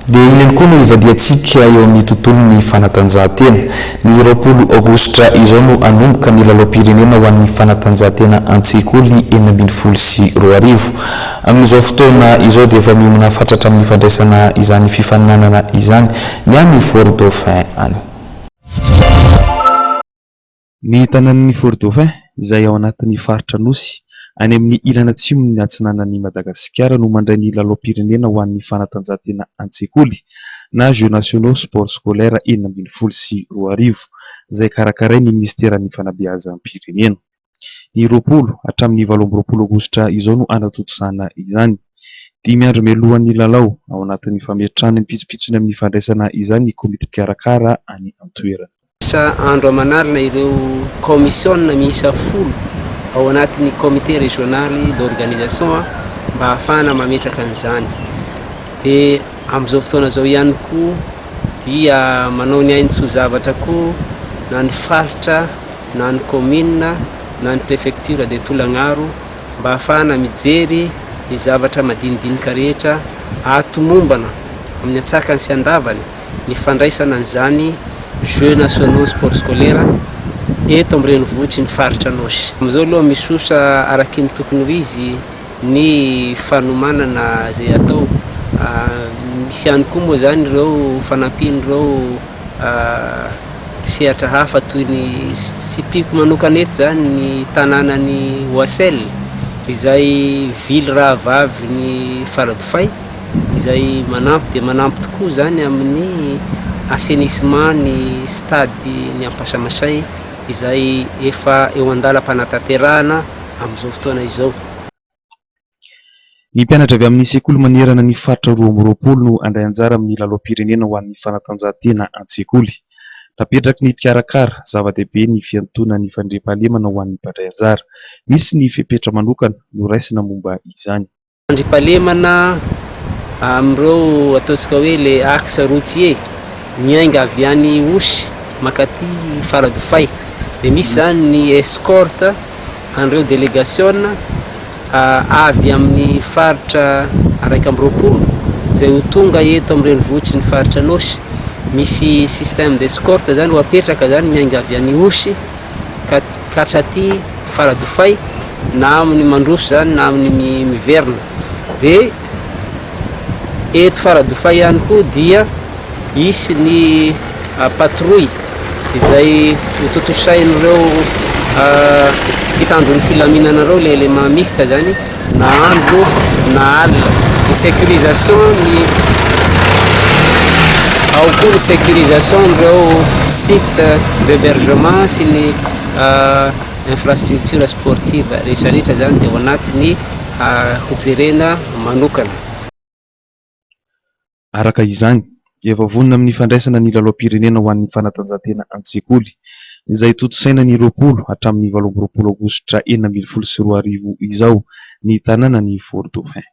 dia iny koa no ivadiantsika eo amin'ny tontolon'ny fanatanjahantena. Ny 20 aogositra izao no anomboka ny lalao-pirenena ho an'ny fanatanjahantena an-tsekoly 2024. Amin'izao fotoana izao dia efa miomana fatratra amin'ny fandraisana izany fifaninanana izany ny amin'ny Fort Dauphin any. Ny tanànan'ny Fort Dauphin izay ao anatin'ny faritra Nosy any amin'ny ilana atsimon' ny atsinanan'i Madagasikara no mandray ny lalao-pirenena ho an'ny fanatanjahantena an-tsekoly na Jeux nationaux sport scolaire 2024 izay karakaray ny ministeran'ny fanabeazam-pirenena. Ny 20 hatramin'ny 28 aogositra izao no anatotosana izany. 5 andro mialohan'ny lalao ao anatin'ny fametrahany pitsopitsony amin'ny fandraisana izany ny komite mpikarakara any an-toerana. Andro aman'alina ireo commission miisa 10 ao anatin'ny comité régional d'organisation mba ahafahana mametraka an'izany. Dia amin'izao fotoana izao ihany koa dia manao ny ainy-tsoa zavatra koa na ny faritra na ny commune na ny préfecture de Tolagnaro mba ahafahana mijery ny zavatra madinidinika rehetra atomombana amin'ny atsakany sy andavany ny fandraisana an'izany Jeux nationaux sport scolaire eto amin'ny renivohitry ny faritra Nosy. Amin'izao aloha misosa araky ny tokony ho izy ny fanomanana izay atao. Misy ihany koa moa zany ireo fanampin'ireo sehatra hafa toy ny sipiko manokana eto zany ny tanànan'ny Oisel izay ville rahavavy ny Faradofay izay manampy dia manampy tokoa zany amin'ny assainissement ny stade ny Ampasamasay izay efa eo andalam-panatanterahana amin'izao fotoana izao. Ny mpianatra avy amin'ny sekoly manerana ny faritra 20 no andray anjara amin'ny lalao-pirenena ho an'ny fanatanjahantena an-tsekoly. Napetraky ny mpikarakara zava-dehibe ny fiantonana ny fandriampahalemana ho an'ny mpandray anjara. Misy ny fepetra manokana no raisina momba izany. Fandriampahalemana amin'ireo ataontsika hoe le axe routier miainga avy any Osy makaty Faradofay. Dia misy zany ny escorte an'ireo délégation avy amin'ny faritra 120 izay ho tonga eto amin'ny renivohitry ny faritra Nosy. Misy système d'escorte zany ho apetraka zany miainga avy any Osy ka hatraty Faradofay na amin'ny mandroso zany na amin'ny miverina. Dia eto Faradofay ihany koa dia isy ny patrouille izay hototosain'ireo hitandro ny filaminana ireo le élément mixte zany na andro na alina. Ny sécurisation ny ao koa ny sécurisation ireo site d'hébergement sy ny infrastructure sportive rehetrarehetra zany dia ao anatiny hojerena manokana. Araka izany dia efa vonona amin'ny fandraisana ny lalao-pirenena ho an'ny fanatanjahantena an-tsekoly izay totosaina ny 20 hatramin'ny 28 aogositra 2024 izao ny tanànan'ny Fort Dauphin.